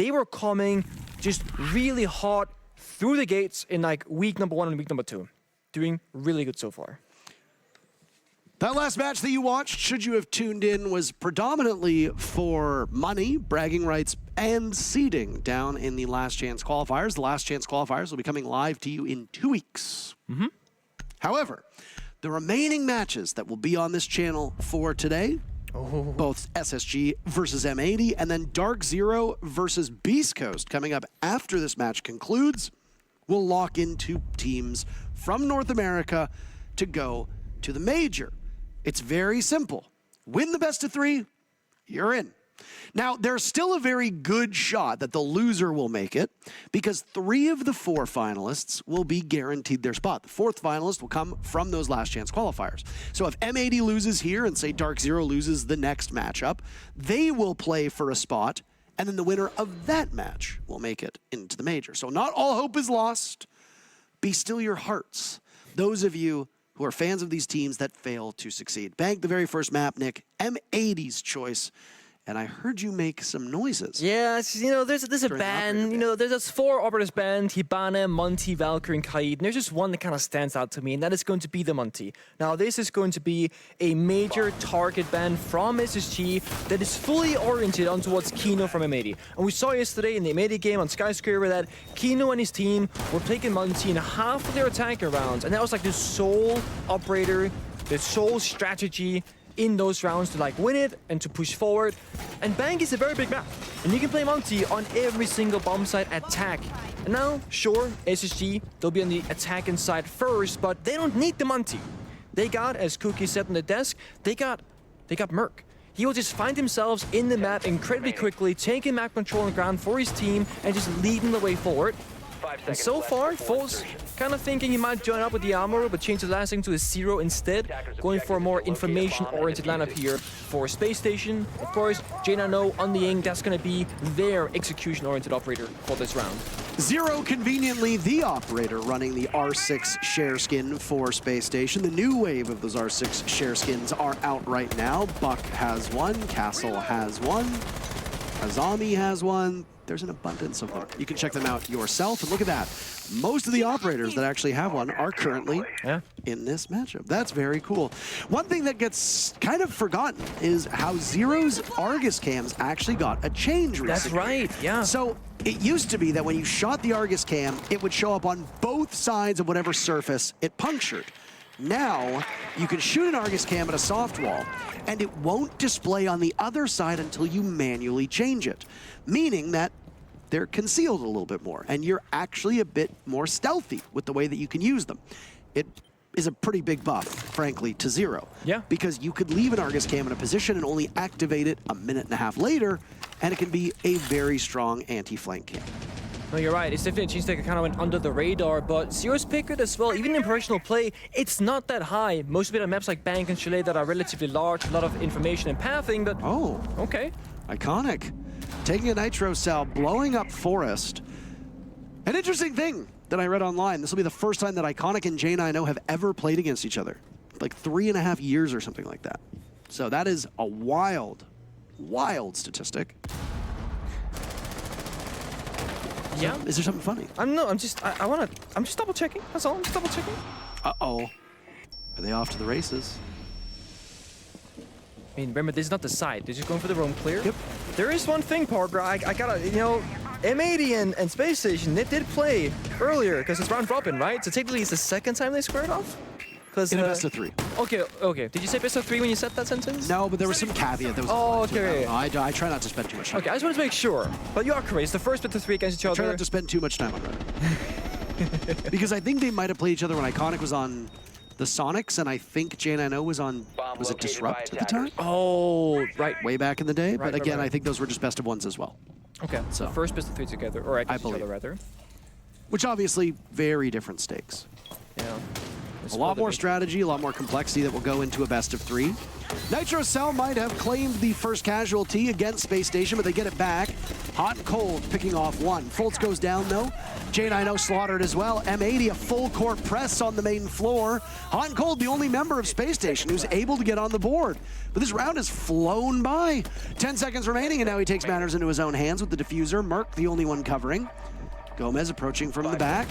they were coming just really hot through the gates in like week number 1 and week number 2. Doing really good so far. That last match that you watched, should you have tuned in, was predominantly for money, bragging rights, and seeding down in the Last Chance qualifiers. The Last Chance qualifiers will be coming live to you in 2 weeks. However, the remaining matches that will be on this channel for today, both SSG versus M80, and then Dark Zero versus Beast Coast coming up after this match concludes, will lock into teams from North America to go to the Major. It's very simple. Win the best of 3, you're in. Now, there's still a very good shot that the loser will make it because 3 of the 4 finalists will be guaranteed their spot. The 4th finalist will come from those Last Chance qualifiers. So if M80 loses here and say Dark Zero loses the next matchup, they will play for a spot, and then the winner of that match will make it into the Major. So not all hope is lost. Be still your hearts. Those of you who are fans of these teams that fail to succeed. Bank the very first map, Nick, M80's choice. And I heard you make some noises. Yeah, you know, there's a band, you know, there's 4 operators band, Hibana, Monty, Valkyrie, and Kaid. And there's just one that kind of stands out to me, and that is going to be the Monty. Now, this is going to be a major target band from SSG that is fully oriented on towards Kino from M80. And we saw yesterday in the M80 game on Skyscraper that Kino and his team were taking Monty in half of their attack rounds, and that was like the sole operator, the sole strategy in those rounds to like win it and to push forward. And Bank is a very big map, and you can play Monty on every single bomb site attack. And now, sure, SSG, they'll be on the attacking side first, but they don't need the Monty. They got, as Cookie said on the desk, they got Merc. He will just find himself in the map incredibly quickly, taking map control on the ground for his team and just leading the way forward. And so far, Foles kind of thinking he might join up with the Armor, but change the last thing to a 0 instead, going for a more information-oriented lineup here for Space Station. Of course, J9O on the Ing, that's going to be their execution-oriented operator for this round. 0 conveniently the operator running the R6 share skin for Space Station. The new wave of those R6 share skins are out right now. Buck has one, Castle has one, Azami has one. There's an abundance of them. You can check them out yourself, and look at that. Most of the operators that actually have one are currently in this matchup. That's very cool. One thing that gets kind of forgotten is how Zero's Argus cams actually got a change recently. That's right, yeah. So it used to be that when you shot the Argus cam, it would show up on both sides of whatever surface it punctured. Now, you can shoot an Argus cam at a soft wall, and it won't display on the other side until you manually change it, meaning that they're concealed a little bit more, and you're actually a bit more stealthy with the way that you can use them. It is a pretty big buff, frankly, to Zero. Yeah. Because you could leave an Argus cam in a position and only activate it a minute and a half later, and it can be a very strong anti-flank cam. No, you're right. It's definitely a change that kind of went under the radar, but Zero's pick rate as well, even in professional play, it's not that high. Most of it on maps like Bank and Chalet that are relatively large, a lot of information and pathing, but oh, okay. Iconic. Taking a Nitro Cell, blowing up Forest. An interesting thing that I read online, this will be the first time that Iconic and J9O have ever played against each other. Like 3.5 years or something like that. So that is a wild, wild statistic. Yeah. Is there something funny? I'm just double checking. That's all. I'm just double checking. Uh-oh. Are they off to the races? I mean, remember, this is not the side. They're just going for the roam clear. Yep. There is one thing, Parker. I gotta, you know, M80 and Space Station, they did play earlier because it's round robin, right? So technically it's the second time they squared off? In a best of 3. Okay, okay. Did you say best of 3 when you said that sentence? No, but there was some caveat that was. Oh, okay. I try not to spend too much time. Okay, I just wanted to make sure. But you are correct. It's the first best of 3 against each other. I try not to spend too much time on Reddit. Because I think they might have played each other when Iconic was on the Sonics, and I think J9O was on, was it Disrupt at the time? Oh, right. Way back in the day, but again, right. I think those were just best of 1s as well. Okay, so first best of 3 together, or against each other, rather. Which obviously, very different stakes. Yeah. A lot more strategy, a lot more complexity that will go into a best of 3. Nitro Cell might have claimed the first casualty against Space Station, but they get it back. Hot and cold, picking off one. Fultz goes down though. J90 slaughtered as well. M80 a full court press on the main floor. Hot and cold, the only member of Space Station who's able to get on the board. But this round has flown by. 10 seconds remaining, and now he takes matters into his own hands with the diffuser. Merc, the only one covering. Gomez approaching from the back.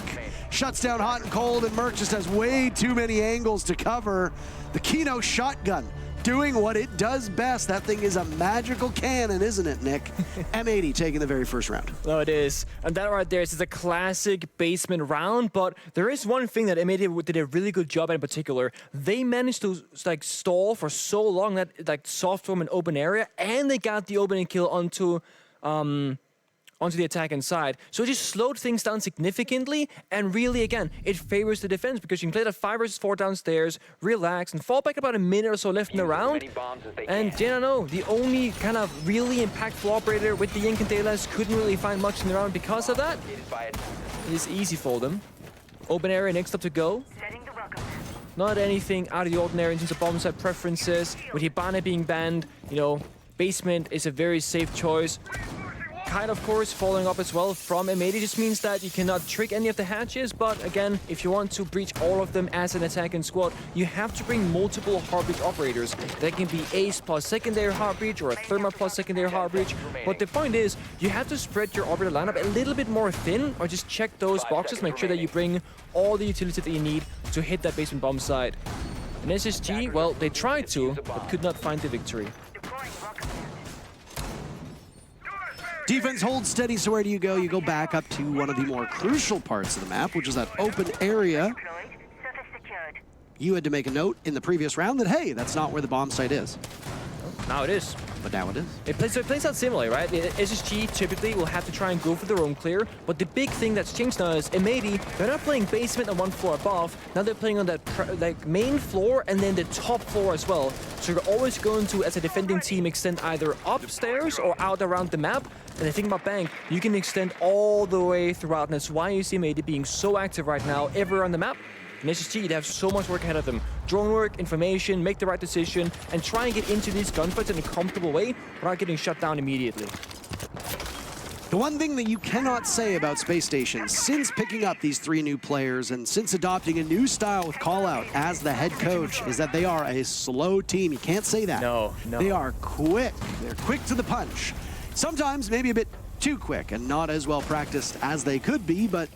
Shuts down Hot and cold, and Merc just has way too many angles to cover. The Kino shotgun doing what it does best. That thing is a magical cannon, isn't it, Nick? M80 taking the very first round. No, it is. And that right there is a classic basement round, but there is one thing that M80 did a really good job at in particular. They managed to like stall for so long that like soft from an open area, and they got the opening kill onto the attack inside. So it just slowed things down significantly, and really, again, it favors the defense because you can play that 5 versus 4 downstairs, relax, and fall back about a minute or so left in the round. And J90, the only kind of really impactful operator with the Incandelas, couldn't really find much in the round because of that. It is easy for them. Open area next up to go. Not anything out of the ordinary in terms of bomb site preferences. With Hibana being banned, you know, basement is a very safe choice. Kite, of course, following up as well from M80 just means that you cannot trick any of the hatches, but again, if you want to breach all of them as an attacking squad, you have to bring multiple hard breach operators. That can be Ace plus secondary hard breach or a Therma plus secondary hard breach. But the point is, you have to spread your operator lineup a little bit more thin, or just check those boxes, make sure that you bring all the utility that you need to hit that basement bomb site. And SSG, well, they tried to, but could not find the victory. Defense holds steady, so where do you go? You go back up to one of the more crucial parts of the map, which is that open area. You had to make a note in the previous round that, hey, that's not where the bomb site is. Now it is. But now it is. It plays out similarly, right? The SSG typically will have to try and go for their own clear, but the big thing that's changed now is M80, they're not playing basement on one floor above, now they're playing on that like main floor and then the top floor as well. So you're always going to, as a defending team, extend either upstairs or out around the map. And the thing about Bang, you can extend all the way throughout, and that's why you see M80 being so active right now everywhere on the map. And SSG, they have so much work ahead of them. Drone work, information, make the right decision, and try and get into these gunfights in a comfortable way without getting shut down immediately. The one thing that you cannot say about Space Station, since picking up these 3 new players and since adopting a new style with Callout as the head coach, is that they are a slow team. You can't say that. No. They are quick. They're quick to the punch. Sometimes maybe a bit too quick and not as well practiced as they could be, but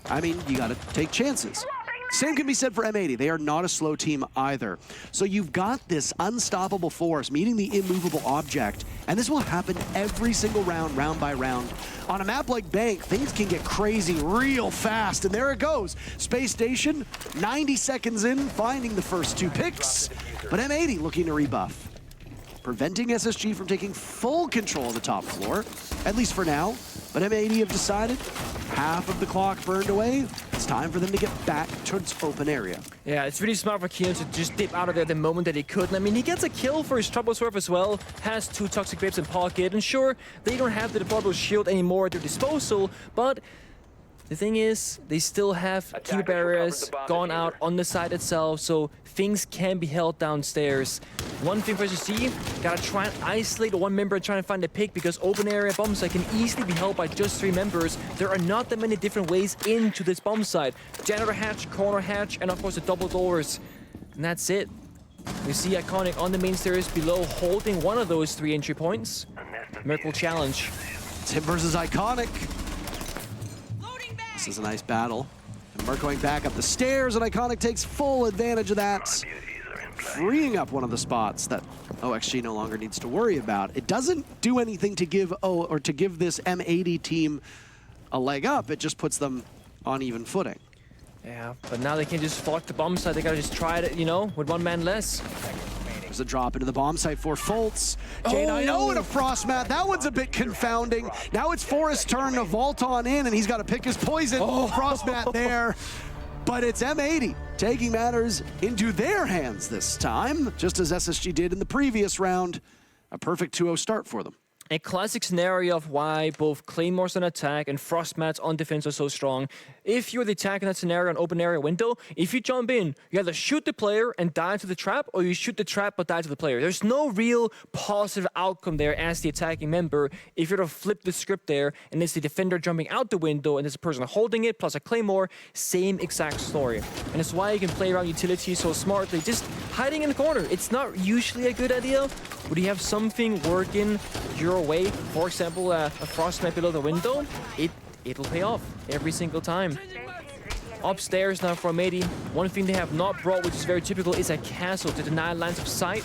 I mean, you gotta take chances. Same can be said for M80. They are not a slow team either. So you've got this unstoppable force meeting the immovable object, and this will happen every single round, round by round. On a map like Bank, things can get crazy real fast, and there it goes. Space Station, 90 seconds in, finding the first 2 picks, but M80 looking to rebuff, preventing SSG from taking full control of the top floor, at least for now. But M80 have decided, half of the clock burned away, it's time for them to get back towards open area. Yeah, it's really smart for Kino to just dip out of there the moment that he could. And I mean, he gets a kill for his Trouble Swerve as well, has 2 Toxic Babes in pocket, and sure, they don't have the deployable shield anymore at their disposal, but the thing is, they still have key barriers gone out on the side itself, so things can be held downstairs. One thing for SSG, gotta try and isolate one member and try and find a pick, because open area bomb site can easily be held by just 3 members. There are not that many different ways into this bomb site. Janitor hatch, corner hatch, and of course the double doors. And that's it. We see Iconic on the main stairs below, holding one of those 3 entry points. Merc will challenge. Tim versus Iconic. This is a nice battle. And Merc going back up the stairs, and Iconic takes full advantage of that, freeing up one of the spots that OXG no longer needs to worry about. It doesn't do anything to give this M80 team a leg up. It just puts them on even footing. Yeah, but now they can just fuck the bomb site. They gotta just try it, you know, with 1 man less. There's a drop into the bomb site for Fultz. J90 and a frost mat. That one's a bit confounding. Now it's Forrest's turn to vault on in, and he's got to pick his poison. Frost mat there. But it's M80 taking matters into their hands this time, just as SSG did in the previous round. A perfect 2-0 start for them. a classic scenario of why both Claymores on attack and Frost Mats on defense are so strong. If you're the attack in that scenario, an open area window, if you jump in, you either shoot the player and die to the trap, or you shoot the trap but die to the player. There's no real positive outcome there as the attacking member if you're to flip the script there, and it's the defender jumping out the window and there's a person holding it plus a Claymore, same exact story. And it's why you can play around utility so smartly, just hiding in the corner. It's not usually a good idea, but you have something working your way, for example, a Frost Mat below the window, it'll pay off every single time. Upstairs now for M80, one thing they have not brought, which is very typical, is a castle to deny lines of sight.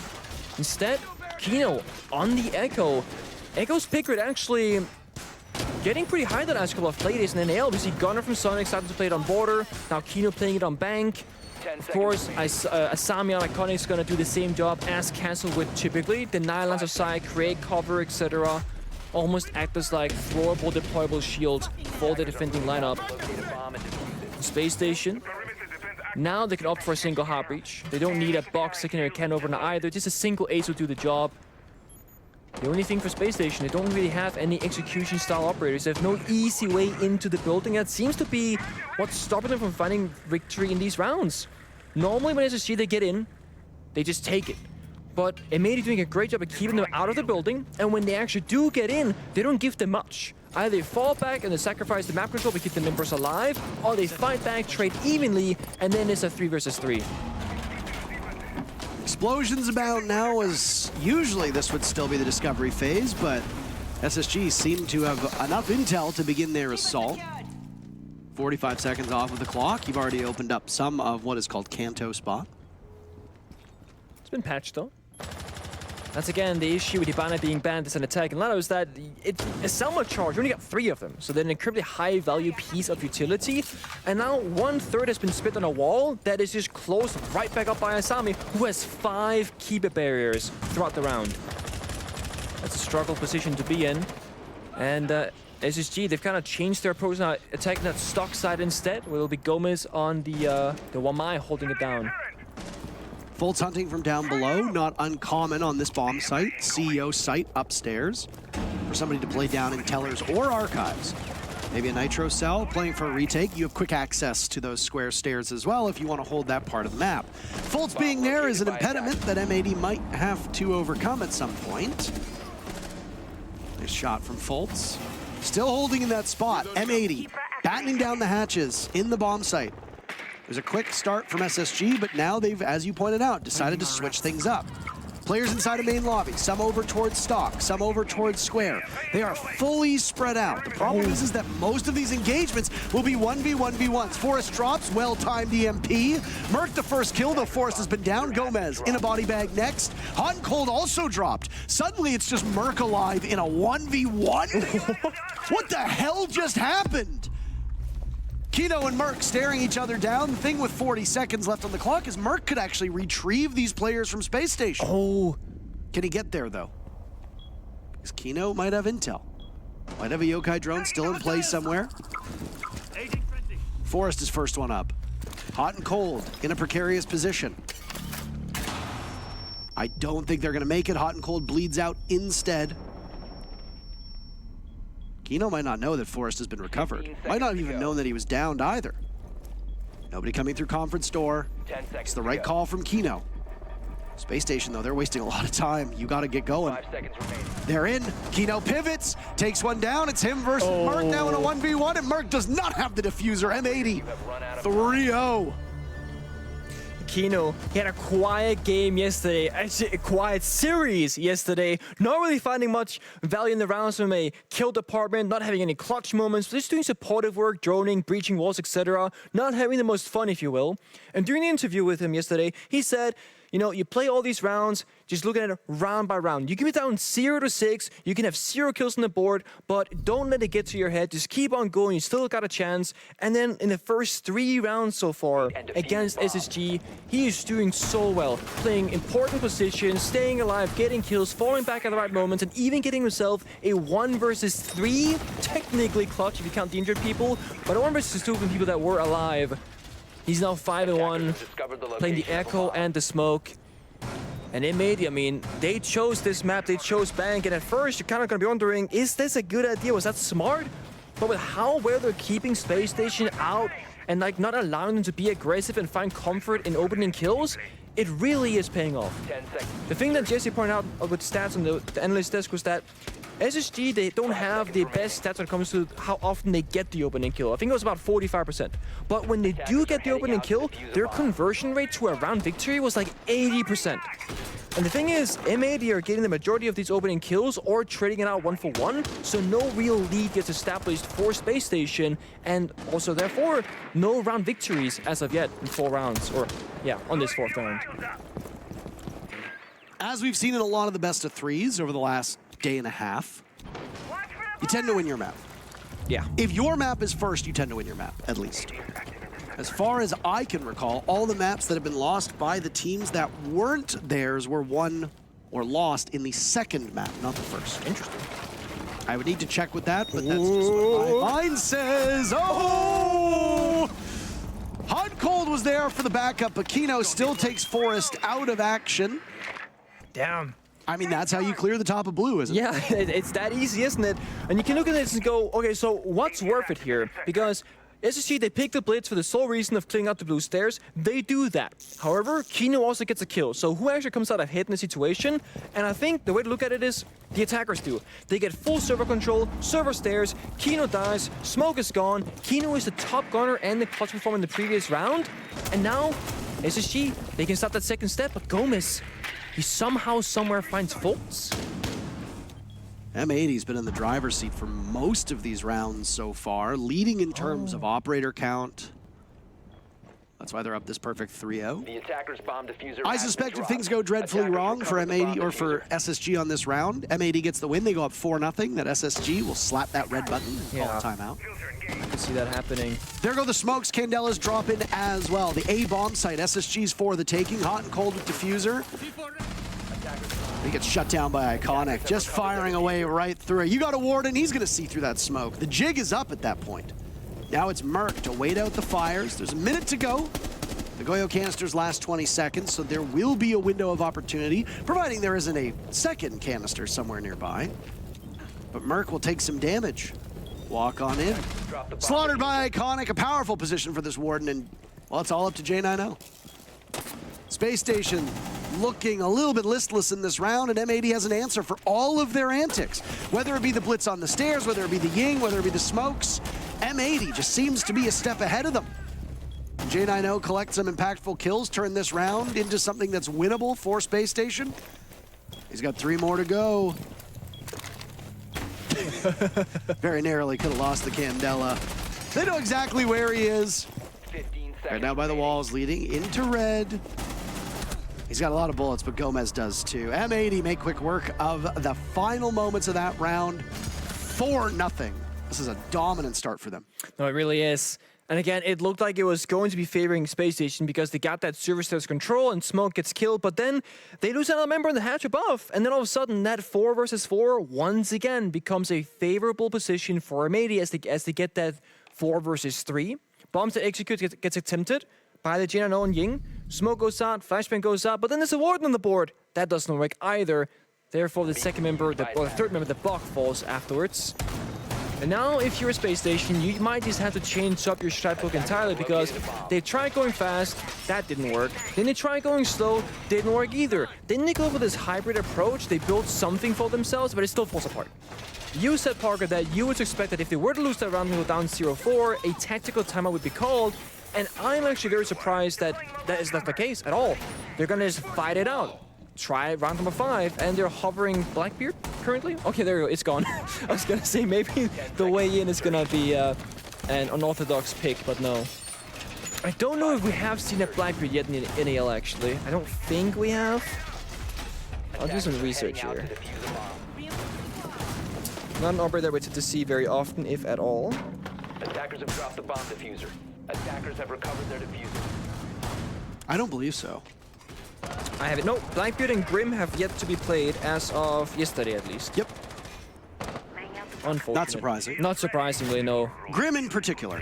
Instead, Kino on the Echo. Echo's pick rate actually getting pretty high the last couple of play days in NAL. We see Gunner from Sonic starting to play it on border, now Kino playing it on bank. Of course, Asami on Iconic is going to do the same job as Castle would typically. Deny lines of sight, create cover, etc. Almost act as like throwable, deployable shield for the defending lineup. Space Station. Now they can opt for a single hard breach. They don't need a box secondary cannon over either. Just a single ace will do the job. The only thing for Space Station, they don't really have any execution style operators. They have no easy way into the building. That seems to be what's stopping them from finding victory in these rounds. Normally when SSG they get in, they just take it. But M80 doing a great job of keeping them out of the building, and when they actually do get in, they don't give them much. Either they fall back and they sacrifice the map control to keep the members alive, or they fight back, trade evenly, and then it's a 3 versus 3. Explosions abound now, as usually this would still be the discovery phase, but SSG seem to have enough intel to begin their assault. 45 seconds off of the clock. You've already opened up some of what is called Kanto spot. It's been patched though. That's again the issue with Hibana being banned as an attack. And Lado is that a Selma charge, you only got 3 of them. So they're an incredibly high value piece of utility. And now 1/3 has been spit on a wall that is just closed right back up by Asami, who has 5 keeper barriers throughout the round. That's a struggle position to be in. And SSG, they've kind of changed their approach now, attacking that stock side instead, where it'll be Gomez on the Wamai holding it down. Fultz hunting from down below, not uncommon on this bomb site, CEO site upstairs, for somebody to play down in tellers or archives. Maybe a Nitro cell playing for a retake. You have quick access to those square stairs as well if you want to hold that part of the map. Fultz being there is an impediment that M80 might have to overcome at some point. Nice shot from Fultz. Still holding in that spot. M80 battening down the hatches in the bomb site. There's a quick start from SSG, but now they've, as you pointed out, decided to switch things up. Players inside a main lobby, some over towards stock, some over towards square. They are fully spread out. The problem is that most of these engagements will be 1v1v1s. Forrest drops, well-timed EMP. Merc the first kill, though Forrest has been down. Gomez in a body bag next. Hot and Cold also dropped. Suddenly it's just Merc alive in a 1v1? What the hell just happened? Kino and Merc staring each other down. The thing with 40 seconds left on the clock is Merc could actually retrieve these players from Space Station. Oh. Can he get there, though? Because Kino might have intel. Might have a Yokai drone still in play somewhere. Forrest is first one up. Hot and Cold in a precarious position. I don't think they're going to make it. Hot and Cold bleeds out instead. Kino might not know that Forrest has been recovered. Might not even know that he was downed either. Nobody coming through conference door. It's the right call from Kino. Space Station, though, they're wasting a lot of time. You got to get going. 5 seconds remaining. They're in. Kino pivots, takes one down. It's him versus Merc now in a 1v1, and Merc does not have the diffuser. M80, 3-0. Kino, he had a quiet game yesterday, actually a quiet series yesterday, not really finding much value in the rounds from a kill department, not having any clutch moments, just doing supportive work, droning, breaching walls, etc., not having the most fun, if you will. And during the interview with him yesterday, he said, you know, you play all these rounds, just looking at it round by round. You can be down 0-6, you can have 0 kills on the board, but don't let it get to your head. Just keep on going, you still got a chance. And then in the first 3 rounds so far against SSG, he is doing so well. Playing important positions, staying alive, getting kills, falling back at the right moments, and even getting himself a 1 versus 3, technically clutch if you count the injured people, but a 1 versus 2 from people that were alive. He's now 5-1, playing the Echo and the Smoke. And M80, I mean, they chose this map, they chose Bank, and at first you're kind of going to be wondering, is this a good idea? Was that smart? But with how well they're keeping Space Station out and like not allowing them to be aggressive and find comfort in opening kills, it really is paying off. The thing that Jesse pointed out with stats on the analyst desk was that SSG, they don't have the best stats when it comes to how often they get the opening kill. I think it was about 45%. But when they do get the opening kill, their conversion rate to a round victory was like 80%. And the thing is, M80 are getting the majority of these opening kills or trading it out 1-for-1, so no real lead gets established for Space Station, and also therefore no round victories as of yet in 4 rounds, or yeah, on this 4th round. As we've seen in a lot of the best of 3s over the last day and a half, you tend to win your map. Yeah. If your map is first, you tend to win your map, at least. As far as I can recall, all the maps that have been lost by the teams that weren't theirs were won or lost in the second map, not the first. Interesting. I would need to check with that, but that's just what my mind says. Oh! Hot Cold was there for the backup, but Kino still takes Forest out of action. Damn. I mean, that's how you clear the top of blue, isn't it? Yeah, it's that easy, isn't it? And you can look at this and go, okay, so what's worth it here? Because SSG, they pick the Blitz for the sole reason of clearing out the blue stairs. They do that. However, Kino also gets a kill. So who actually comes out ahead in the situation? And I think the way to look at it is the attackers do. They get full server control, server stairs, Kino dies, smoke is gone. Kino is the top gunner and the clutch performer in the previous round. And now, SSG, they can stop that second step, but Gomez, he somehow, somewhere finds faults. M80's been in the driver's seat for most of these rounds so far, leading in terms of operator count. That's why they're up this perfect 3-0. The attacker's bomb diffuser. I suspect if things go dreadfully wrong for M80 or for SSG on this round, M80 gets the win, they go up 4-0, that SSG will slap that red button and call a timeout. I can see that happening. There go the smokes, Candela's drop in as well. The A bomb site, SSG's for the taking, hot and cold with diffuser. He gets shut down by Iconic, just firing away right through it. You got a Warden, he's gonna see through that smoke. The jig is up at that point. Now it's Merc to wait out the fires. There's a minute to go. The Goyo canisters last 20 seconds, so there will be a window of opportunity, providing there isn't a second canister somewhere nearby. But Merc will take some damage. Walk on in. Slaughtered by Iconic, a powerful position for this Warden, and well, it's all up to J90. Space Station looking a little bit listless in this round, and M80 has an answer for all of their antics. Whether it be the Blitz on the stairs, whether it be the Ying, whether it be the smokes, M80 just seems to be a step ahead of them. J90 collects some impactful kills, turn this round into something that's winnable for Space Station. He's got 3 more to go. Very narrowly could have lost the Candela. They know exactly where he is. Right now by the walls, leading into red. He's got a lot of bullets, but Gomez does too. M80 make quick work of the final moments of that round. 4-0. This is a dominant start for them. No, it really is. And again, it looked like it was going to be favoring Space Station because they got that server stairs control and Smoke gets killed, but then they lose another member in the hatch above, and then all of a sudden that 4 versus 4 once again becomes a favorable position for M80 as they get that 4 versus 3. Bombs that execute gets attempted by the J90 and Ying. Smoke goes out, flashbang goes out, but then there's a Warden on the board. That doesn't work either. Therefore, the second member, or the third member, the block falls afterwards. And now, if you're a Space Station, you might just have to change up your strat book entirely because they tried going fast, that didn't work. Then they tried going slow, didn't work either. Then they go with this hybrid approach, they build something for themselves, but it still falls apart. You said, Parker, that you would expect that if they were to lose that round and go down 0-4, a tactical timeout would be called, and I'm actually very surprised that that is not the case at all. They're gonna just fight it out. Try round number 5, and they're hovering Blackbeard currently. Okay, there you go, it's gone. I was gonna say maybe the way in is gonna be an unorthodox pick, but no. I don't know if we have seen a Blackbeard yet in NAL actually. I don't think we have. I'll do some research here. Not an operator we tend to see very often, if at all. Attackers have dropped the bomb diffuser. Attackers have recovered their diffuser. I don't believe so. I have it. No, Blackbeard and Grim have yet to be played as of yesterday, at least. Yep. Unfortunate. Not surprising. Not surprisingly, no. Grim in particular.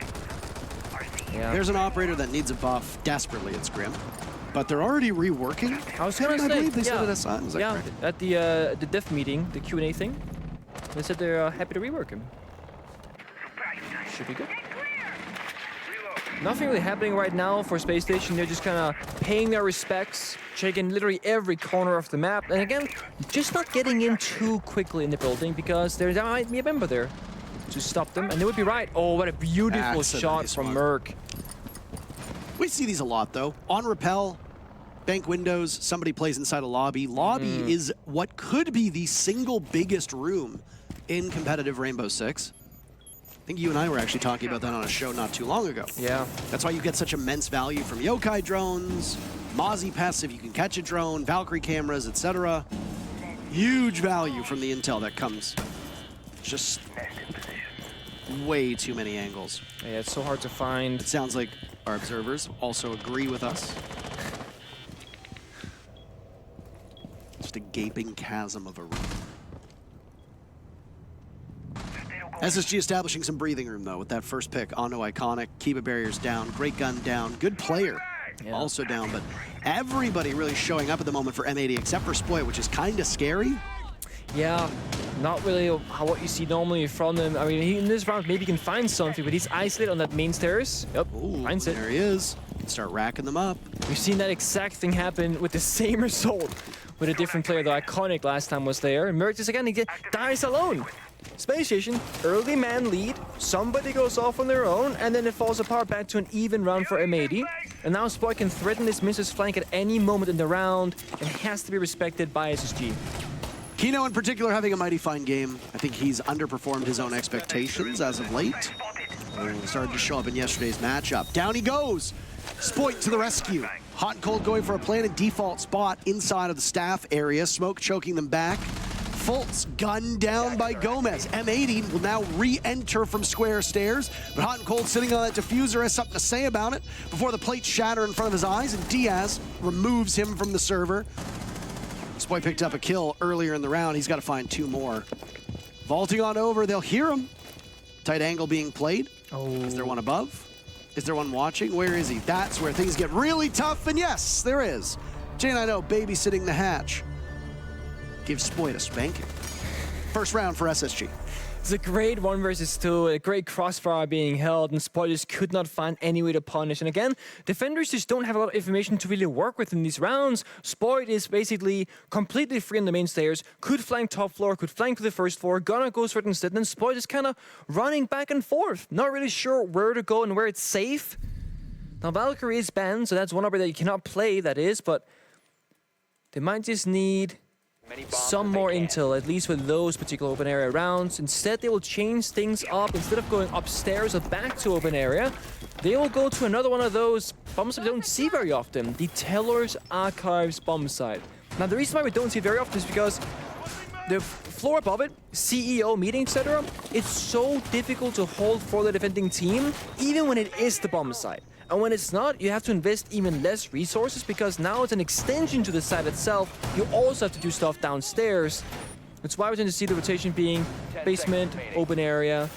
Yeah. There's an operator that needs a buff desperately, it's Grim. But they're already reworking. I was gonna I say, believe they said yeah, it SI. Was that yeah, correct? at the dev meeting, the Q&A thing, they said they're happy to rework him. Should be good. Nothing really happening right now for Space Station. They're just kind of paying their respects, checking literally every corner of the map, and again, just not getting in too quickly in the building because there might be a member there to stop them, and they would be right. Oh, what a beautiful That's a shot nice from one. Merc. We see these a lot, though. On rappel, bank windows, somebody plays inside a lobby. Lobby is what could be the single biggest room in competitive Rainbow Six. I think you and I were actually talking about that on a show not too long ago. Yeah. That's why you get such immense value from yokai drones, Mozzie Pests if you can catch a drone, Valkyrie cameras, etc. Huge value from the intel that comes. Just way too many angles. Yeah, it's so hard to find. It sounds like our observers also agree with us. Just a gaping chasm of a room. SSG establishing some breathing room, though, with that first pick onto Iconic. Kiba barriers down, great gun down, good player also down, but everybody really showing up at the moment for M80 except for Spoy, which is kind of scary. Yeah, not really what you see normally from him. I mean, in this round, maybe he can find something, but he's isolated on that main stairs. Yep, Ooh, finds it. there he is. Can start racking them up. We've seen that exact thing happen with the same result with a different player. The Iconic last time was there. And Merc just again, he dies alone. Space Station, early man lead, somebody goes off on their own, and then it falls apart back to an even round for M80. And now Spoy can threaten this Mrs. flank at any moment in the round, and has to be respected by SSG. Kino in particular having a mighty fine game. I think he's underperformed his own expectations as of late. Started to show up in yesterday's matchup. Down he goes. Spoit to the rescue. Hot and Cold going for a planted default spot inside of the staff area. Smoke choking them back. Fultz gunned down by Gomez. M80 will now re-enter from square stairs, but Hot and Cold sitting on that diffuser has something to say about it before the plates shatter in front of his eyes, and Diaz removes him from the server. Spoy picked up a kill earlier in the round. He's got to find two more. Vaulting on over, they'll hear him. Tight angle being played. Oh. Is there one above? Is there one watching? Where is he? That's where things get really tough, and yes, there is. Jane, I know, babysitting the hatch. Give Spoit a spanking. First round for SSG. It's a great 1 versus 2, a great crossfire being held, and Spoy just could not find any way to punish. And again, defenders just don't have a lot of information to really work with in these rounds. Spoy is basically completely free on the main stairs, could flank top floor, could flank to the first floor, Gunnar goes for it instead, and then Spoy is kind of running back and forth, not really sure where to go and where it's safe. Now Valkyrie is banned, so that's one operator that you cannot play, that is, but they might just need some more intel, at least with those particular open area rounds. Instead, they will change things up. Instead of going upstairs or back to open area, they will go to another one of those bomb sites we don't see very often, the Teller's Archives bomb site. Now, the reason why we don't see it very often is because the floor above it, CEO meeting, etc., it's so difficult to hold for the defending team, even when it is the bomb site. And when it's not, you have to invest even less resources because now it's an extension to the site itself. You also have to do stuff downstairs. That's why we tend to see the rotation being basement, open area,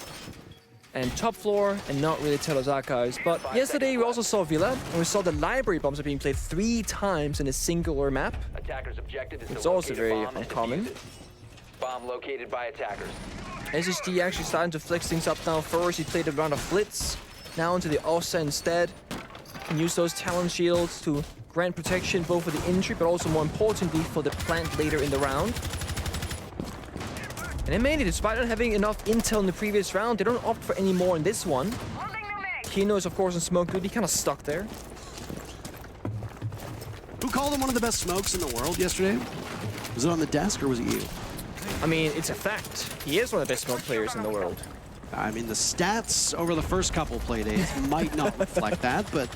and top floor, and not really Teller's Archives. But yesterday we also saw Villa, and we saw the library bombs are being played 3 times in a singular map. Attackers' objective is to It's also locate a very bomb and uncommon. defuse it. Bomb located by attackers. SSG actually starting to flex things up now first. He played a round of Blitz, now into the Ossa instead. Can use those talent shields to grant protection both for the injury, but also more importantly for the plant later in the round. And M80, despite not having enough intel in the previous round, they don't opt for any more in this one. Kino is of course in smoke duty, kind of stuck there. Who called him one of the best smokes in the world yesterday? Was it on the desk or was it you? I mean, it's a fact. He is one of the best smoke players in the world. I mean, the stats over the first couple play days might not reflect that, but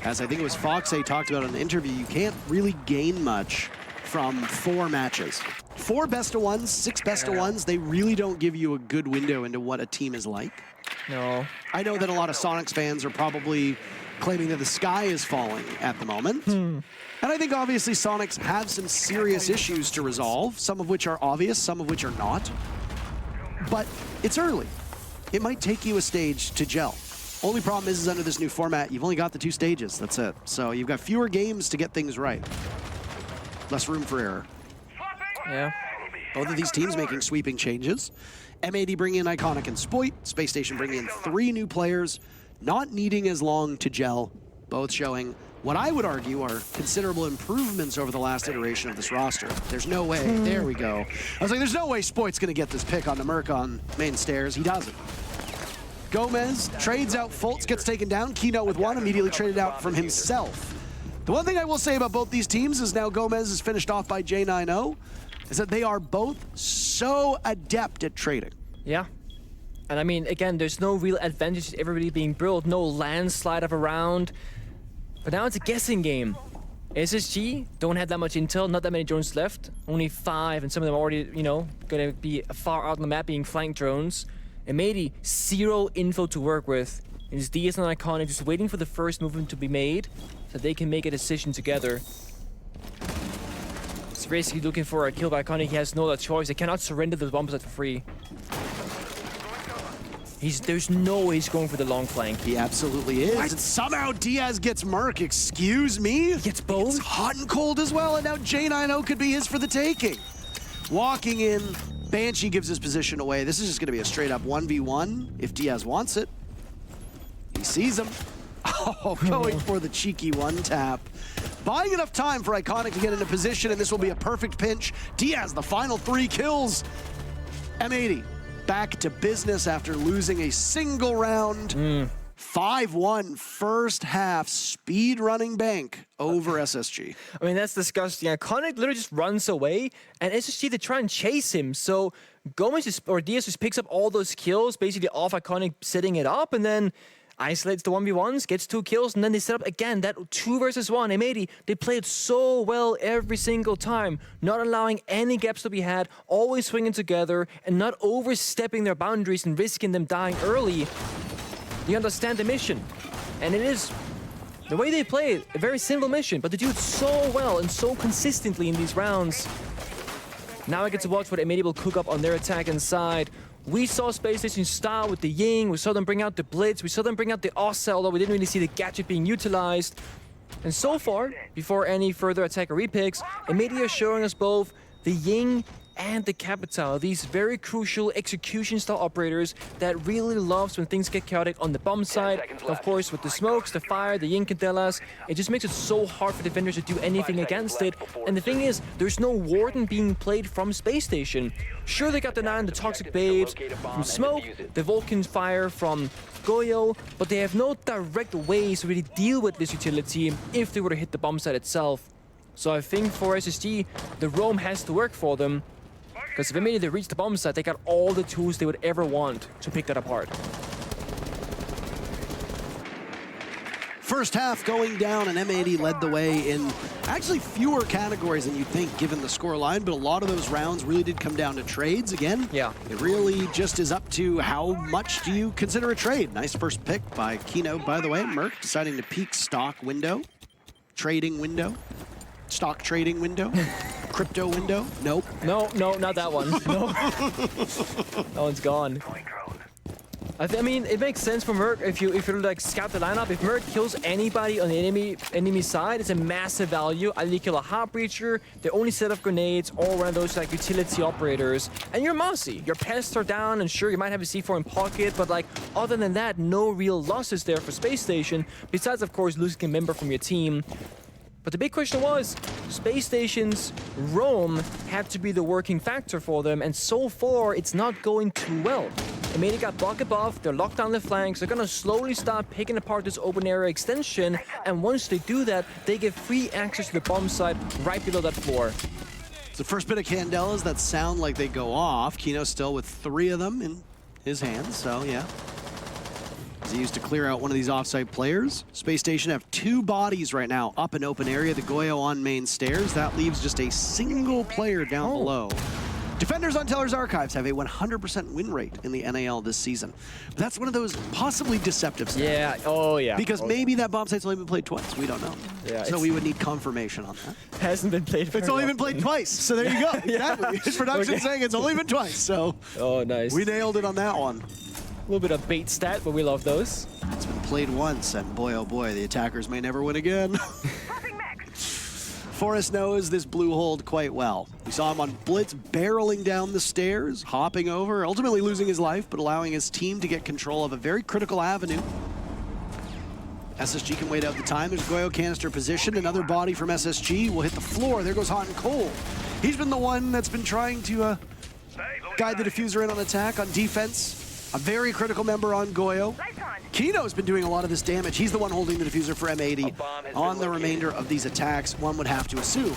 as I think it was Foxay talked about in the interview, you can't really gain much from 4 matches. 4 best-of-1s, 6 best-of-1s, they really don't give you a good window into what a team is like. No. I know that a lot of Sonics fans are probably claiming that the sky is falling at the moment. And I think obviously Sonics have some serious issues to resolve, some of which are obvious, some of which are not. But it's early. It might take you a stage to gel. Only problem is under this new format, you've only got the 2 stages. That's it. So you've got fewer games to get things right. Less room for error. Yeah. Both of these teams making sweeping changes. M80 bringing in Iconic and Spoit. Space Station bringing in 3 new players, not needing as long to gel. Both showing what I would argue are considerable improvements over the last iteration of this roster. There's no way. There we go. I was like, there's no way Spoit's going to get this pick on the Merc on main stairs. He doesn't. Gomez trades out Fultz, gets taken down. Kino with 1, immediately traded out from himself. The one thing I will say about both these teams is now Gomez is finished off by J90, is that they are both so adept at trading. Yeah. And I mean, again, there's no real advantage to everybody being built, no landslide of a round. But now it's a guessing game. SSG don't have that much intel, not that many drones left. Only 5, and some of them already, you know, gonna be far out on the map being flanked drones. M80, 0 info to work with. And his DS and Iconic just waiting for the first movement to be made so they can make a decision together. He's basically looking for a kill by Iconic. He has no other choice. They cannot surrender the bomb set for free. There's no way he's going for the long flank. He absolutely is. What? And somehow Diaz gets Merc. Excuse me? He gets both? It's hot and cold as well, and now J90 could be his for the taking. Walking in, Banshee gives his position away. This is just going to be a straight up 1v1 if Diaz wants it. He sees him. Oh, going for the cheeky one tap. Buying enough time for Iconic to get into position, and this will be a perfect pinch. Diaz, the final 3 kills. M80 back to business after losing a single round. 5-1 first half speed running bank over SSG. I mean, that's disgusting. Iconic literally just runs away, and SSG, they try and chase him. So Gomez or Diaz just picks up all those kills, basically off Iconic setting it up, and then isolates the 1v1s, gets 2 kills, and then they set up again that 2 versus 1. M80, they played so well every single time, not allowing any gaps to be had, always swinging together, and not overstepping their boundaries and risking them dying early. You understand the mission. And it is, the way they play it, a very simple mission, but they do it so well and so consistently in these rounds. Now I get to watch what M80 will cook up on their attack inside. We saw Space Station start with the Ying, we saw them bring out the Blitz, we saw them bring out the Ossa, although we didn't really see the gadget being utilized. And so far, before any further attacker repicks, M80 is showing us both the Ying and the Capital, these very crucial execution-style operators that really loves when things get chaotic on the bomb side. Of course, with the smokes, the fire, the Yin Candelas, it just makes it so hard for defenders to do anything against it. And the thing is, there's no Warden being played from Space Station. Sure, they got the 9, the Toxic Babes from Smoke, the Vulcan Fire from Goyo, but they have no direct ways to really deal with this utility if they were to hit the bomb site itself. So I think for SSG, the roam has to work for them. Because if immediately they reach the bomb site, they got all the tools they would ever want to pick that apart. First half going down, and M80 led the way in actually fewer categories than you'd think given the score line, but a lot of those rounds really did come down to trades again. Yeah. It really just is up to how much do you consider a trade. Nice first pick by Kino, by the way. Merc deciding to peek stock window, trading window, stock trading window. Crypto window? Nope. No, not that one. No. That one's gone. I mean, it makes sense for Merc if you like scout the lineup. If Merc kills anybody on the enemy side, it's a massive value. Either you kill a Heart Breacher, they only set up grenades, or one of those like utility operators. And you're mossy. Your pests are down, and sure, you might have a C4 in pocket, but like other than that, no real losses there for Space Station. Besides, of course, losing a member from your team. But the big question was, Space Station's roam had to be the working factor for them, and so far, it's not going too well. M80 got block above, they're locked down the flanks, they're gonna slowly start picking apart this open area extension, and once they do that, they get free access to the bomb site right below that floor. It's the first bit of Candelas that sound like they go off. Kino still with 3 of them in his hands, so yeah. He used to clear out one of these offsite players. Space Station have 2 bodies right now up in open area. The Goyo on main stairs. That leaves just a single player down below. Defenders on Teller's Archives have a 100% win rate in the NAL this season. But that's one of those possibly deceptive stats. Yeah, oh yeah. Because maybe that bomb site's only been played twice. We don't know. Yeah, so we would need confirmation on that. Hasn't been played very It's only been often. played twice. So there you go. Exactly. His production saying it's only been twice. So oh, nice. we nailed it on that one. little bit of bait stat, but we love those. It's been played once, and boy, oh boy, the attackers may never win again. Forrest knows this blue hold quite well. We saw him on Blitz barreling down the stairs, hopping over, ultimately losing his life, but allowing his team to get control of a very critical avenue. SSG can wait out the time. There's Goyo canister position. Another body from SSG will hit the floor. There goes Hot and Cold. He's been the one that's been trying to guide the diffuser in on attack, on defense. A very critical member on Goyo. Kino's been doing a lot of this damage. He's the one holding the diffuser for M80 on the remainder of these attacks, one would have to assume.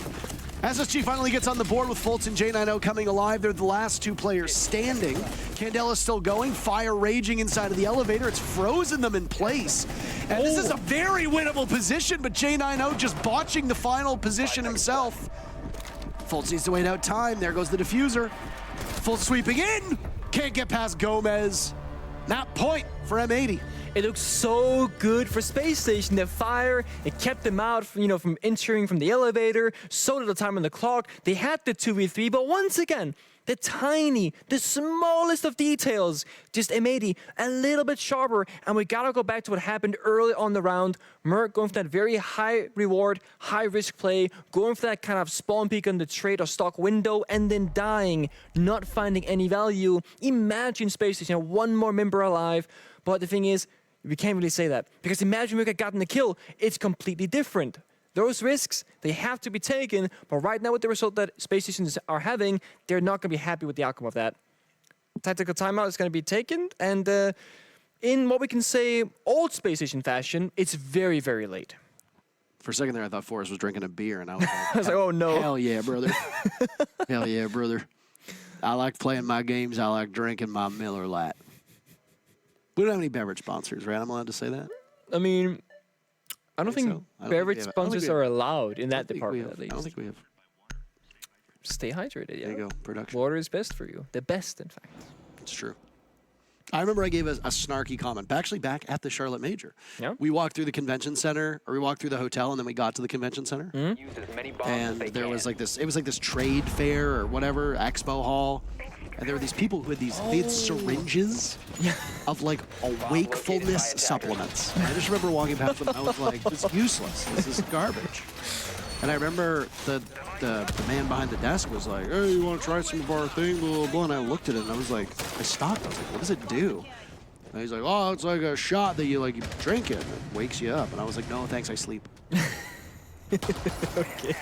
SSG finally gets on the board with Fultz and J90 coming alive. They're the last two players standing. Candela's still going, fire raging inside of the elevator. It's frozen them in place. And this is a very winnable position, but J90 just botching the final position himself. Fultz needs to wait out time. There goes the diffuser. Fultz sweeping in. Can't get past Gomez. That point for M80. It looks so good for Space Station. The fire, it kept them out from, from entering from the elevator. So little time on the clock. They had the 2v3, but once again, the smallest of details. Just M80 a little bit sharper. And we gotta go back to what happened early on the round. Merc going for that very high reward, high risk play, going for that kind of spawn peek on the trade or stock window, and then dying, not finding any value. Imagine Space Station, one more member alive. But the thing is, we can't really say that. Because imagine we had gotten the kill. It's completely different. Those risks, they have to be taken, but right now with the result that Space Stations are having, they're not going to be happy with the outcome of that. Tactical timeout is going to be taken, and in what we can say, old Space Station fashion, it's very, very late. For a second there, I thought Forrest was drinking a beer, and I was like, I was like, oh no. Hell yeah, brother. Hell yeah, brother. I like playing my games. I like drinking my Miller Lite. We don't have any beverage sponsors, right? I'm allowed to say that? I mean, I don't think so. beverage sponsors are allowed in that department, at least. I don't think we have. Stay hydrated, yeah. There you go, production. Water is best for you. The best, in fact. It's true. I remember I gave a snarky comment, actually back at the Charlotte Major. Yeah. We walked through the convention center, or we walked through the hotel, and then we got to the convention center. Use as many bombs as And they there can. was like this, it was like this trade fair or whatever, expo hall. And there were these people who had they had syringes of like wakefulness supplements. I just remember walking past them, I was like, this is useless, this is garbage. And I remember the man behind the desk was like, hey, you want to try some of our thing, blah, blah, blah. And I looked at it and I was like, I stopped, I was like, what does it do? And he's like, oh, it's like a shot that you drink it and it wakes you up. And I was like, no, thanks, I sleep. Okay.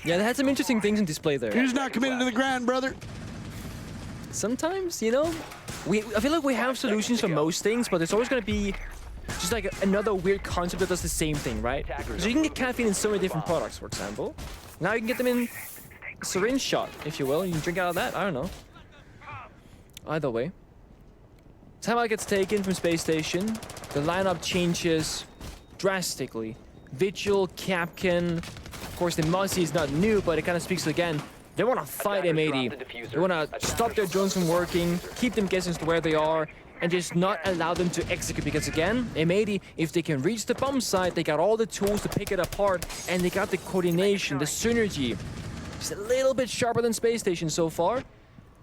Yeah, they had some interesting things in display there. You're just not committed to the grind, brother. Sometimes, I feel like we have solutions for most things, but there's always going to be just like another weird concept that does the same thing, right? So you can get caffeine in so many different products, for example. Now you can get them in a syringe shot, if you will. You can drink out of that. I don't know. Either way. Timeout gets taken from Space Station. The lineup changes drastically. Vigil, Capcan. Of course, the Muzzy is not new, but it kind of speaks again. They want to fight M80. They want to stop their drones from working, keep them guessing as to where they are, and just not allow them to execute. Because again, M80, if they can reach the bomb site, they got all the tools to pick it apart, and they got the coordination, the synergy. Just a little bit sharper than Space Station so far.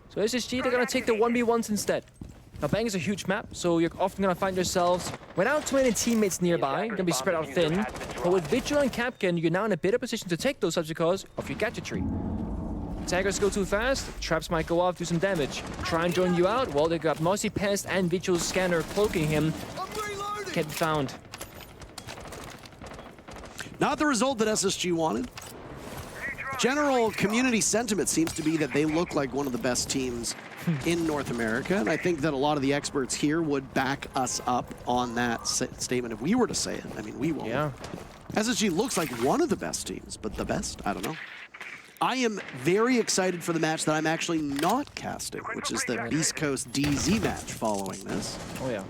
So SSG, they're going to take the 1v1s instead. Now, Bang is a huge map, so you're often going to find yourselves without too many teammates nearby. You're going to be spread out thin. But with Vigil and Capcan, you're now in a better position to take those subs because of your gadgetry. Taggers go too fast, traps might go off, do some damage. Try and join you out, well, they got Mossy Pest and Vigil's scanner cloaking him. Can't be found. Not the result that SSG wanted. General community sentiment seems to be that they look like one of the best teams in North America, and I think that a lot of the experts here would back us up on that statement if we were to say it. I mean, we won't. Yeah. SSG looks like one of the best teams, but the best? I don't know. I am very excited for the match that I'm actually not casting, which is the Beast Coast DZ match following this. Oh, yeah.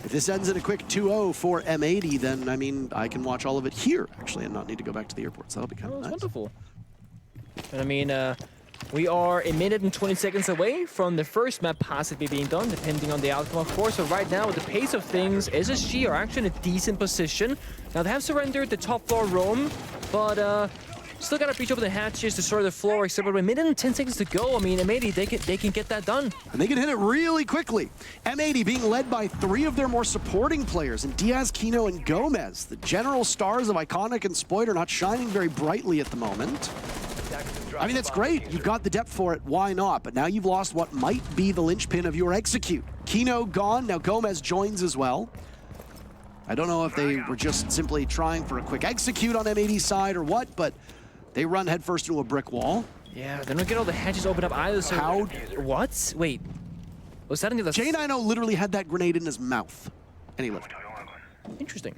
If this ends in a quick 2-0 for M80, then, I mean, I can watch all of it here, actually, and not need to go back to the airport, so that'll be kind of nice. Wonderful. And I mean, we are a minute and 20 seconds away from the first map possibly being done, depending on the outcome, of course. So right now, with the pace of things, SSG are actually in a decent position. Now, they have surrendered the top floor roam, but Still gotta breach open the hatches to destroy the floor, except for a minute and 10 seconds to go. I mean, M80, they can get that done. And they can hit it really quickly. M80 being led by 3 of their more supporting players, in Diaz, Kino, and Gomez. The general stars of Iconic and Spoit are not shining very brightly at the moment. I mean, that's great. You've got the depth for it. Why not? But now you've lost what might be the linchpin of your execute. Kino gone. Now Gomez joins as well. I don't know if they were just simply trying for a quick execute on M80's side or what, but they run headfirst into a brick wall. Yeah, they don't get all the hatches opened up either. So How? What? Wait. Was that into the... J90 literally had that grenade in his mouth, and he lived. Interesting.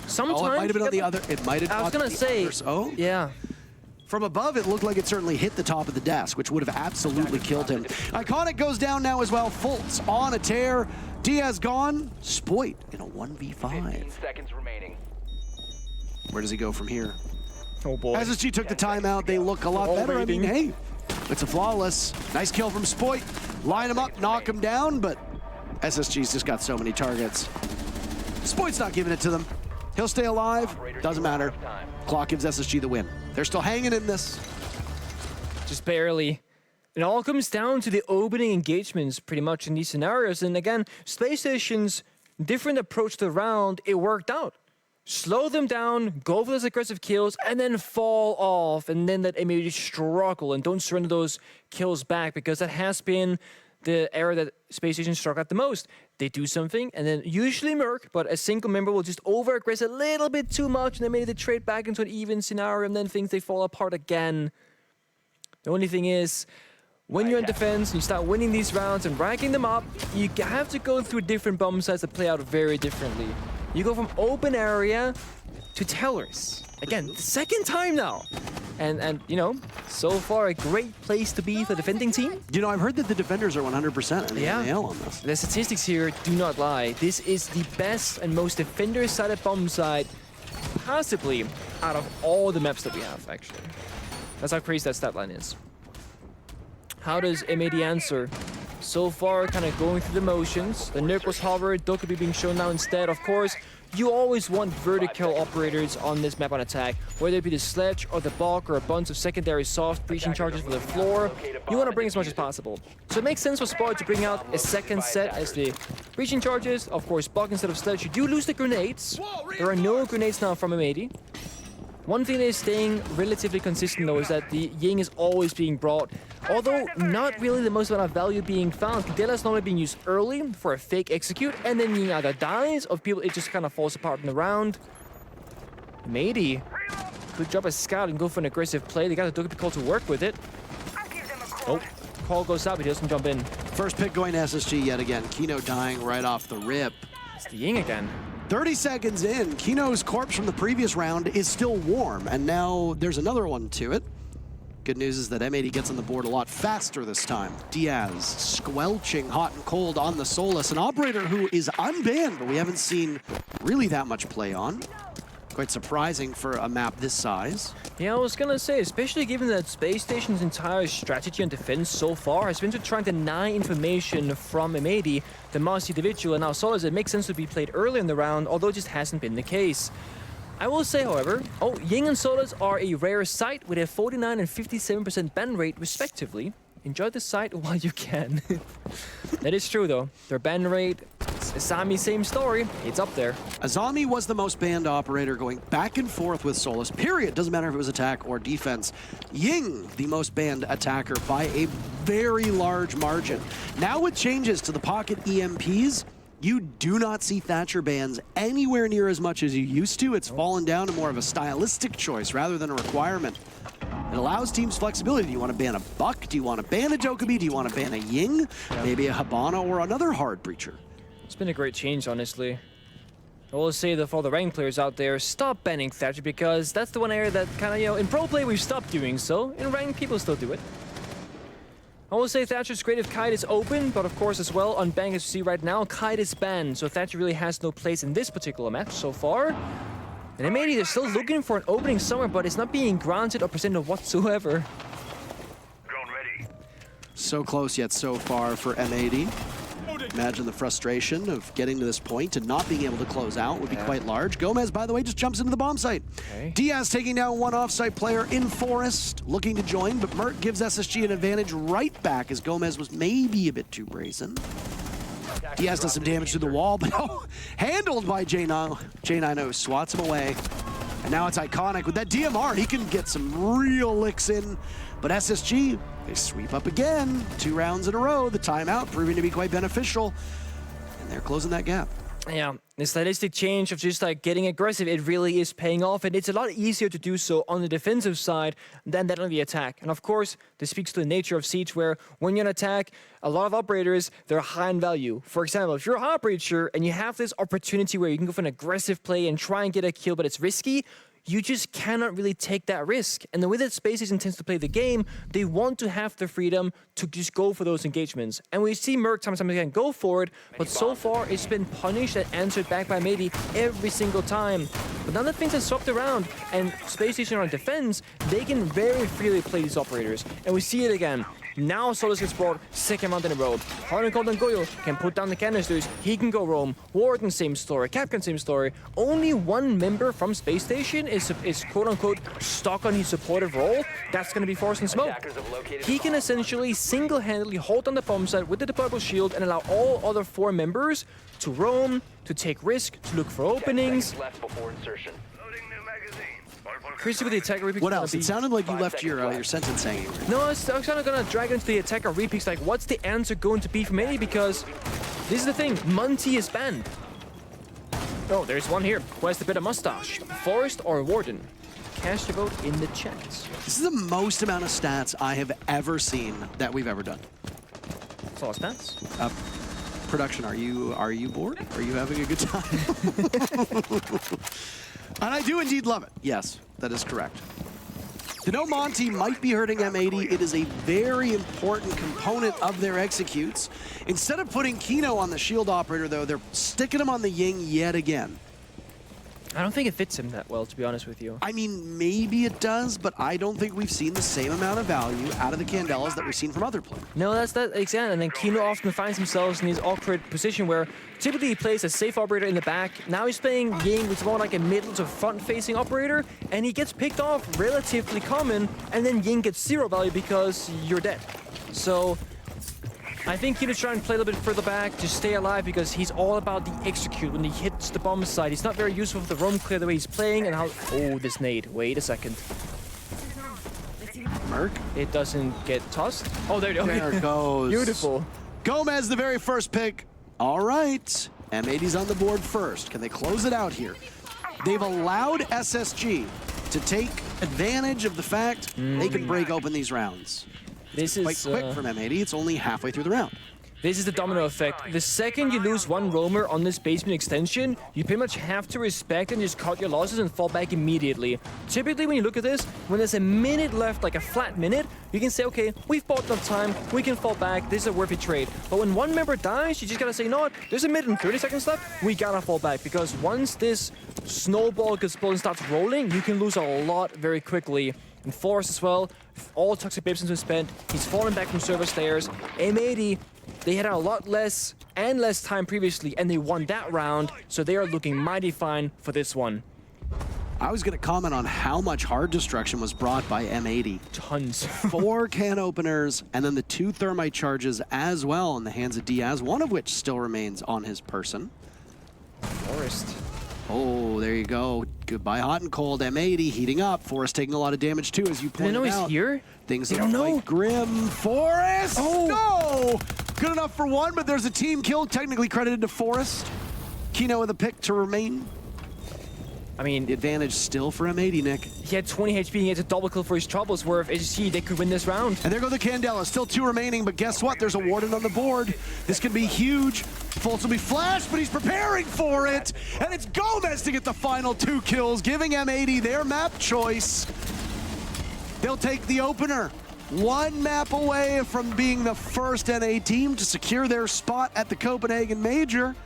Sometimes... Oh, it might have been on the other... It might have... I was gonna say... Oh? Yeah. From above, it looked like it certainly hit the top of the desk, which would have absolutely killed him. Iconic goes down now as well. Fultz on a tear. Diaz gone. Spoit in a 1v5. 15 seconds remaining. Where does he go from here? Oh boy. SSG took the timeout. They look a lot better. I mean, hey, it's a flawless. Nice kill from Spoit. Line him up, knock him down, but SSG's just got so many targets. Spoit's not giving it to them. He'll stay alive. Doesn't matter. Clock gives SSG the win. They're still hanging in this. Just barely. It all comes down to the opening engagements pretty much in these scenarios. And again, Space Station's different approach to the round, it worked out. Slow them down, go for those aggressive kills, and then fall off. And then that M80 struggle and don't surrender those kills back, because that has been the area that Space Station struggled at the most. They do something, and then usually Merc, but a single member will just over-aggress a little bit too much, and then maybe they trade back into an even scenario, and then things, they fall apart again. The only thing is, when you're in defense and you start winning these rounds and racking them up, you have to go through different bomb sites that play out very differently. You go from open area to tellers. Again, the second time now. And you know, so far a great place to be for the defending team. You know, I've heard that the defenders are 100% nail on this. The statistics here do not lie. This is the best and most defender-sided bomb site possibly out of all the maps that we have, actually. That's how crazy that stat line is. How does M80 answer? So far, kind of going through the motions. The nerf was hovered, Dokkaebi being shown now instead. Of course, you always want vertical operators on this map on attack, whether it be the sledge or the bulk or a bunch of secondary soft breaching charges for the floor. You want to bring as much as possible. So it makes sense for Spoit to bring out a second set as the breaching charges. Of course, bulk instead of sledge. You do lose the grenades. There are no grenades now from M80. One thing that is staying relatively consistent, though, is that the Ying is always being brought, although not really the most amount of value being found. Cadela is normally being used early for a fake execute, and then Ying either dies or people, it just kind of falls apart in the round. M80 could drop a scout and go for an aggressive play. They got a Dokkaebi call to work with it. Oh, call goes out, but he doesn't jump in. First pick going to SSG yet again. Kino dying right off the rip. It's the Ying again. 30 seconds in, Kino's corpse from the previous round is still warm, and now there's another one to it. Good news is that M80 gets on the board a lot faster this time. Diaz squelching hot and cold on the Solus, an operator who is unbanned, but we haven't seen really that much play on. Quite surprising for a map this size. Yeah, I was gonna say, especially given that Space Station's entire strategy and defense so far has been to try and deny information from M80, the Mars individual, and now Solus, it makes sense to be played early in the round, although it just hasn't been the case. I will say, however, Ying and Solus are a rare sight with a 49 and 57% ban rate, respectively. Enjoy the sight while you can. That is true, though. Their ban rate, Asami, same story. It's up there. Azami was the most banned operator, going back and forth with Solus, period. Doesn't matter if it was attack or defense. Ying, the most banned attacker by a very large margin. Now with changes to the pocket EMPs, you do not see Thatcher bans anywhere near as much as you used to. It's fallen down to more of a stylistic choice rather than a requirement. It allows teams flexibility. Do you want to ban a Buck? Do you want to ban a Dokkaebi? Do you want to ban a Ying? Maybe a Habana or another hard breacher? It's been a great change, honestly. I will say that for all the ranked players out there, stop banning Thatcher, because that's the one area that kind of, you know, in pro play we've stopped doing so. In ranked, people still do it. I will say Thatcher's great if Kite is open, but of course as well, on Bang as you see right now, Kite is banned, so Thatcher really has no place in this particular match so far. And M80, they're still looking for an opening somewhere, but it's not being granted or presented whatsoever. So close yet so far for M80. Imagine the frustration of getting to this point and not being able to close out would be quite large. Gomez, by the way, just jumps into the bomb site. Okay. Diaz taking down one offsite player in Forest, looking to join, but Mert gives SSG an advantage right back as Gomez was maybe a bit too brazen. Diaz does some damage to the wall, but handled by J9. J9 swats him away. And now it's Iconic. With that DMR, he can get some real licks in. But SSG, they sweep up again. 2 rounds in a row. The timeout proving to be quite beneficial. And they're closing that gap. Yeah, the stylistic change of just like getting aggressive, it really is paying off, and it's a lot easier to do so on the defensive side than that on the attack. And of course, this speaks to the nature of Siege, where when you're in attack, a lot of operators, they're high in value. For example, if you're a high operator and you have this opportunity where you can go for an aggressive play and try and get a kill, but it's risky, you just cannot really take that risk. And the way that Spaces intends to play the game, they want to have the freedom to just go for those engagements. And we see Merc time and time again go for it, but so far it's been punished and answered back by M80 every single time. But now that things have swapped around and Space Station are on defense, they can very freely play these operators. And we see it again. Now Solus gets brought second round in a row. Harden Cold and Goyo can put down the canisters. He can go roam. Warden, same story. Capcan, same story. Only one member from Space Station is quote-unquote stuck on his supportive role. That's going to be Force and Smoke. He can essentially single-handedly hold on the bomb site with the deployable shield and allow all other 4 members to roam, to take risk, to look for openings. Left before insertion. Crazy with the attacker repeat. What else? It sounded like you left your sentence hanging. No, I was kind of gonna drag into the attacker repeats. Like, what's the answer going to be from A? Because this is the thing, Monty is banned. Oh, there's one here. Who has the better mustache? Forest or Warden? Cast your vote in the chat. This is the most amount of stats I have ever seen that we've ever done. That's all stats. Production, are you bored? Are you having a good time? And I do indeed love it. Yes, that is correct. To know Monty might be hurting M80, it is a very important component of their executes. Instead of putting Kino on the shield operator, though, they're sticking him on the Ying yet again. I don't think it fits him that well, to be honest with you. I mean, maybe it does, but I don't think we've seen the same amount of value out of the Candelas that we've seen from other players. No, that's that exactly. And then Kino often finds himself in his awkward position where typically he plays a safe operator in the back. Now he's playing Ying, which is more like a middle to front-facing operator, and he gets picked off relatively common, and then Ying gets 0 value because you're dead. So I think Kino's trying to play a little bit further back to stay alive because he's all about the execute when he hits the bomb side. He's not very useful for the roam clear the way he's playing and how... Oh, this nade. Wait a second. Merc? It doesn't get tossed. Oh, there it goes. There it goes. Beautiful. Gomez, the very first pick. All right. M80's on the board first. Can they close it out here? They've allowed SSG to take advantage of the fact they can break open these rounds. This is Quite quick from M80. It's only halfway through the round. This is the domino effect. The second you lose one roamer on this basement extension, you pretty much have to respect and just cut your losses and fall back immediately. Typically, when you look at this, when there's a minute left, like a flat minute, you can say, okay, we've bought enough time, we can fall back, this is a worthy trade. But when one member dies, you just gotta say, you know what, there's a minute and 30 seconds left, we gotta fall back. Because once this snowball gets blown and starts rolling, you can lose a lot very quickly. And Forrest as well, all toxic babes have been spent, he's fallen back from server stairs. M80, they had a lot less and less time previously, and they won that round, so they are looking mighty fine for this one. I was going to comment on how much hard destruction was brought by M80. Tons. 4 can openers, and then the 2 thermite charges as well in the hands of Diaz, one of which still remains on his person. Forrest. Oh, there you go. Goodbye, hot and cold. M80 heating up. Forrest taking a lot of damage too, as you pointed out. They know he's here? Things They look don't know. quite grim. Forrest! Oh. No! Good enough for one, but there's a team kill technically credited to Forrest. Kino with a pick to remain. I mean, The advantage still for M80, Nick. he had 20 HP, he gets a double kill for his troubles, where if SSG, they could win this round. And there go the Candela. Still 2 remaining, but guess what? There's a Warden on the board. This could be huge. Fultz will be flashed, but he's preparing for it. And it's Gomez to get the final 2 kills, giving M80 their map choice. They'll take the opener. 1 map away from being the first NA team to secure their spot at the Copenhagen Major.